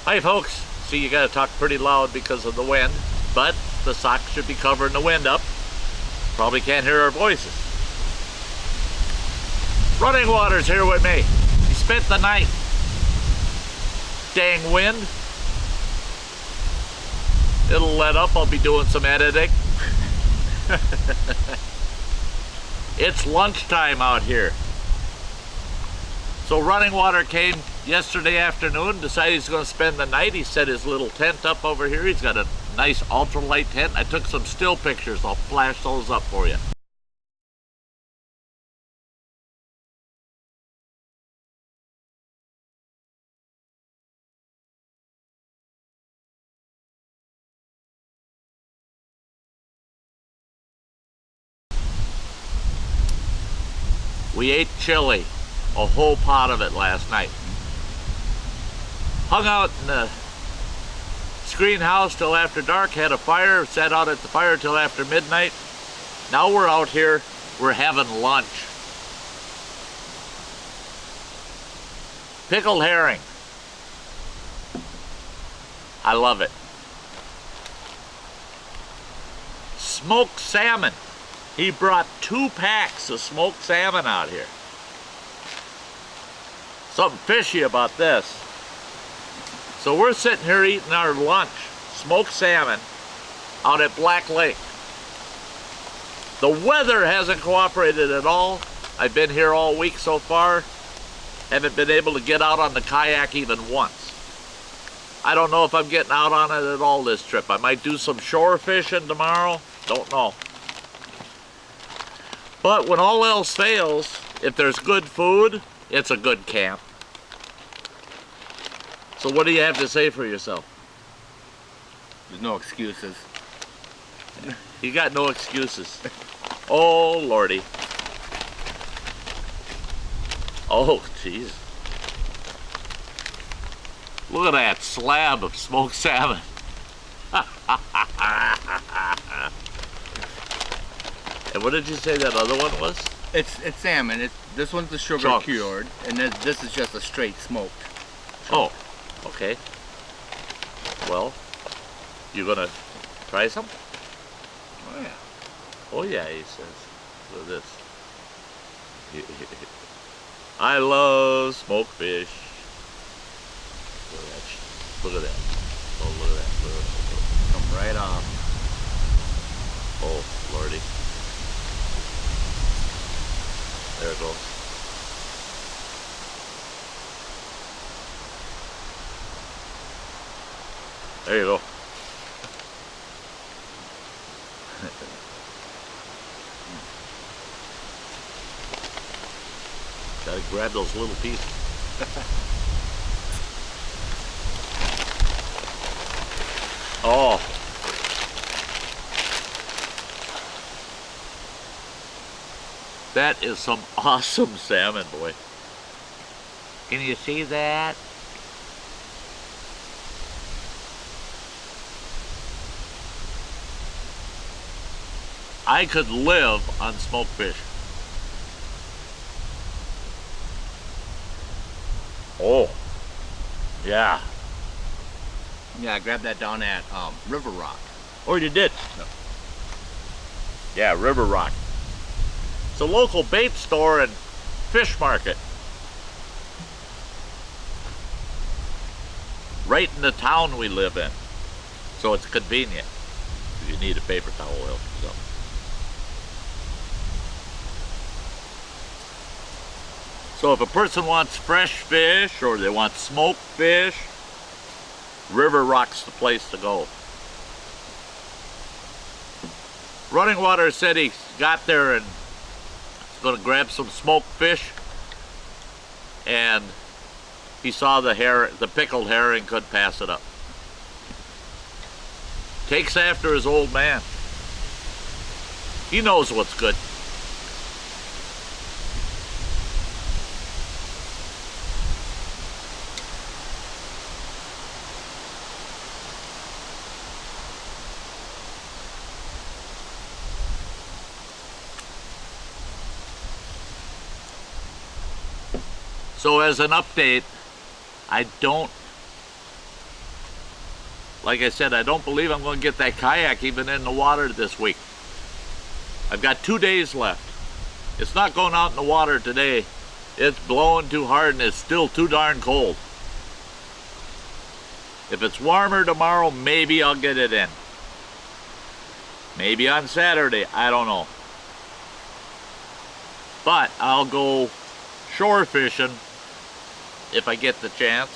Hi folks, see you gotta talk pretty loud because of the wind, but the socks should be covering the wind up. Probably can't hear our voices. Running Water's here with me. He spent the night. Dang wind. It'll let up, I'll be doing some editing. It's lunchtime out here. So Running Water came yesterday afternoon, decided he's going to spend the night. He set his little tent up over here. He's got a nice ultralight tent. I took some still pictures. I'll flash those up for you. We ate chili, a whole pot of it last night. Hung out in the screen house till after dark, had a fire, sat out at the fire till after midnight. Now we're out here, we're having lunch. Pickled herring. I love it. Smoked salmon. He brought 2 packs of smoked salmon out here. Something fishy about this. So we're sitting here eating our lunch, smoked salmon, out at Black Lake. The weather hasn't cooperated at all. I've been here all week so far. Haven't been able to get out on the kayak even once. I don't know if I'm getting out on it at all this trip. I might do some shore fishing tomorrow. Don't know. But when all else fails, if there's good food, it's a good camp. So what do you have to say for yourself? There's no excuses. You got no excuses. Oh, Lordy. Oh, jeez. Look at that slab of smoked salmon. And what did you say that other one was? It's salmon. This one's the sugar Chunks. cured, and this is just a straight smoked. Oh, okay. Well, you gonna try some? Oh yeah. Oh yeah, he says. Look at this. I love smoked fish. Look at that. Look at that. Oh, look at that. Look at that. Come right off. Oh, Lordy. There it goes. There you go. Gotta grab those little pieces. Oh. That is some awesome salmon, boy. Can you see that? I could live on smoked fish. Oh, yeah. Yeah, I grabbed that down at River Rock. Oh, you did? No. Yeah, River Rock. It's a local bait store and fish market. Right in the town we live in. So it's convenient. You need a paper towel oil. So if a person wants fresh fish or they want smoked fish, River Rock's the place to go. Running Water said he got there and was going to grab some smoked fish, and he saw the pickled herring, couldn't pass it up. Takes after his old man. He knows what's good. So as an update, I don't like I said, I don't believe I'm going to get that kayak even in the water this week. I've got 2 days left. It's not going out in the water today. It's blowing too hard and it's still too darn cold. If it's warmer tomorrow, maybe I'll get it in. Maybe on Saturday, I don't know. But I'll go shore fishing if I get the chance.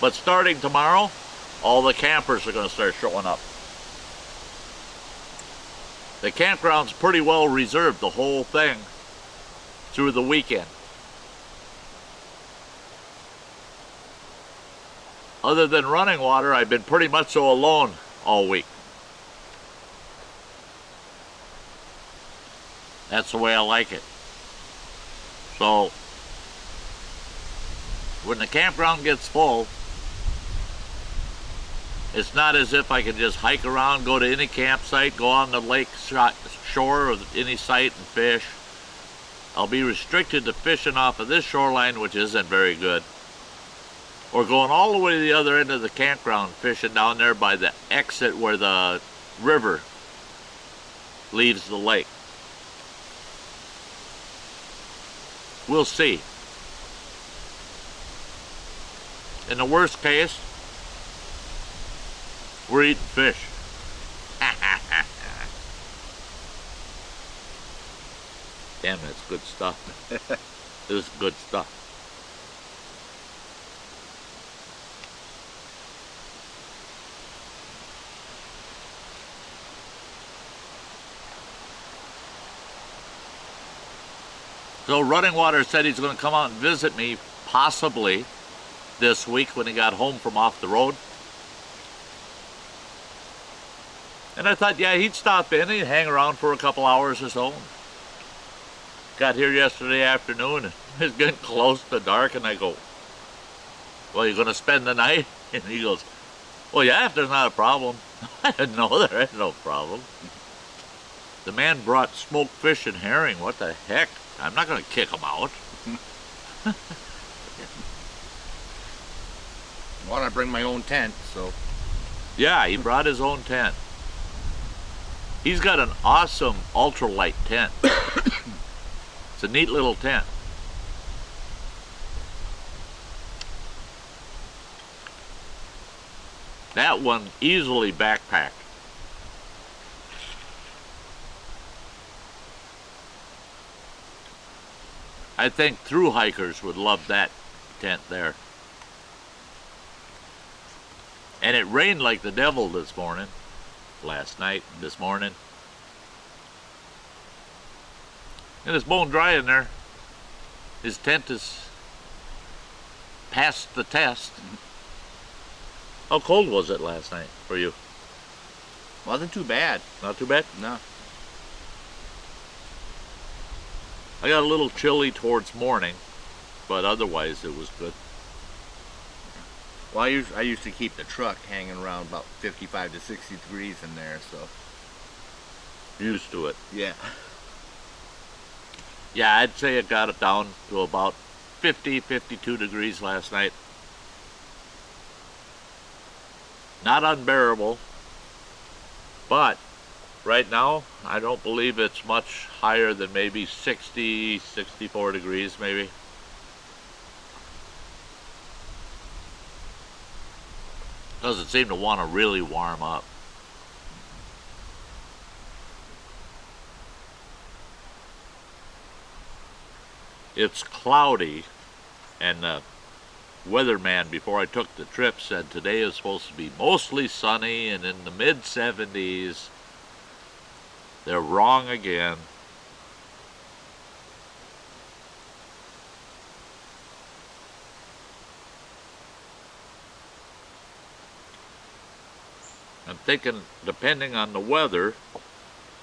But starting tomorrow, all the campers are going to start showing up. The campground's pretty well reserved, the whole thing, through the weekend. Other than running water, I've been pretty much so alone all week. That's the way I like it. So, when the campground gets full, it's not as if I can just hike around, go to any campsite, go on the lake shore or any site and fish. I'll be restricted to fishing off of this shoreline, which isn't very good. Or going all the way to the other end of the campground, fishing down there by the exit where the river leaves the lake. We'll see. In the worst case, we're eating fish. Damn, that's good stuff. This is good stuff. So Running Water said he's going to come out and visit me, possibly this week when he got home from off the road. And I thought, yeah, he'd stop in, he'd hang around for a couple hours or so. Got here yesterday afternoon, and it's getting close to dark, and I go, well, you going to spend the night? And he goes, well, yeah, if there's not a problem. I didn't know there is no problem. The man brought smoked fish and herring. What the heck? I'm not going to kick him out. Well, I bring my own tent, so. Yeah, he brought his own tent. He's got an awesome ultralight tent. It's a neat little tent. That one easily backpacked. I think through hikers would love that tent there. And it rained like the devil this morning, last night, this morning. And it's bone dry in there. His tent is past the test. How cold was it last night for you? Wasn't too bad. Not too bad? No. I got a little chilly towards morning, but otherwise it was good. Well, I used to keep the truck hanging around about 55 to 60 degrees in there, so. Used to it. Yeah. Yeah, I'd say it got it down to about 50, 52 degrees last night. Not unbearable, but right now, I don't believe it's much higher than maybe 60, 64 degrees maybe. Doesn't seem to want to really warm up. It's cloudy, and the weatherman before I took the trip said today is supposed to be mostly sunny and in the mid-70s. They're wrong again. I'm thinking, depending on the weather,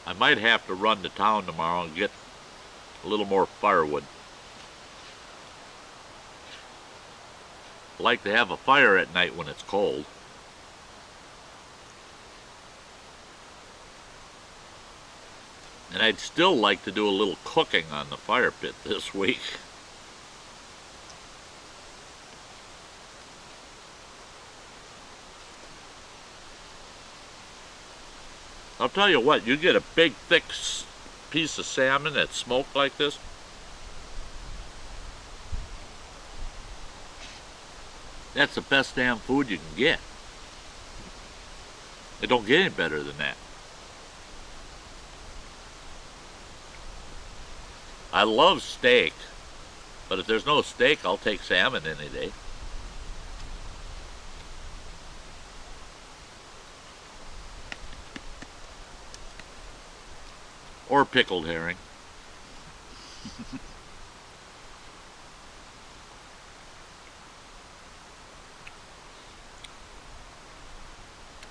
I might have to run to town tomorrow and get a little more firewood. I like to have a fire at night when it's cold. And I'd still like to do a little cooking on the fire pit this week. I'll tell you what, you get a big, thick piece of salmon that's smoked like this. That's the best damn food you can get. It don't get any better than that. I love steak, but if there's no steak, I'll take salmon any day. Or pickled herring.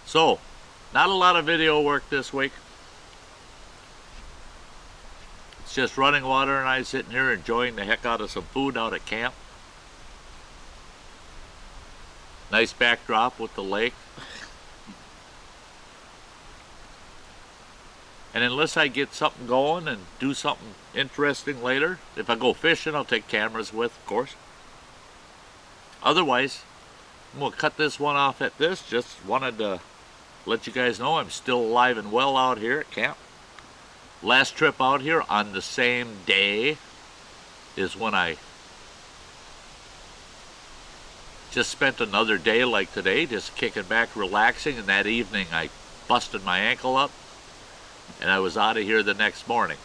So, not a lot of video work this week. It's just Running Water and I sitting here enjoying the heck out of some food out at camp. Nice backdrop with the lake. And unless I get something going and do something interesting later, if I go fishing, I'll take cameras with, of course. Otherwise, I'm going to cut this one off at this. Just wanted to let you guys know I'm still alive and well out here at camp. Last trip out here on the same day is when I just spent another day like today, just kicking back, relaxing, and that evening I busted my ankle up. And I was out of here the next morning.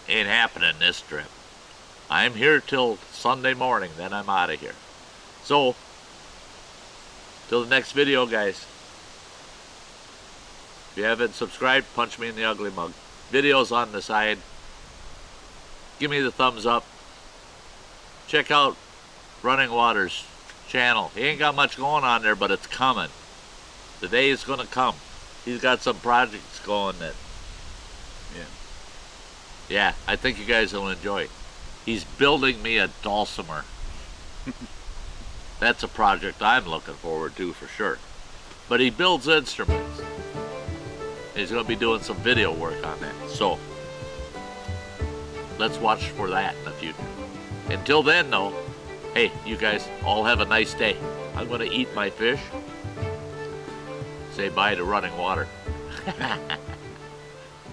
Ain't happening this trip. I'm here till Sunday morning, then I'm out of here. So, till the next video, guys. If you haven't subscribed, punch me in the ugly mug. Videos on the side. Give me the thumbs up. Check out Running Water's channel. He ain't got much going on there, but it's coming. The day is going to come. He's got some projects going that yeah, I think you guys will enjoy. He's building me a dulcimer. That's a project I'm looking forward to for sure. But he builds instruments. He's going to be doing some video work on that. So, let's watch for that in the future. Until then, though, hey, you guys all have a nice day. I'm going to eat my fish. Say bye to Running Water.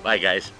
Bye, guys.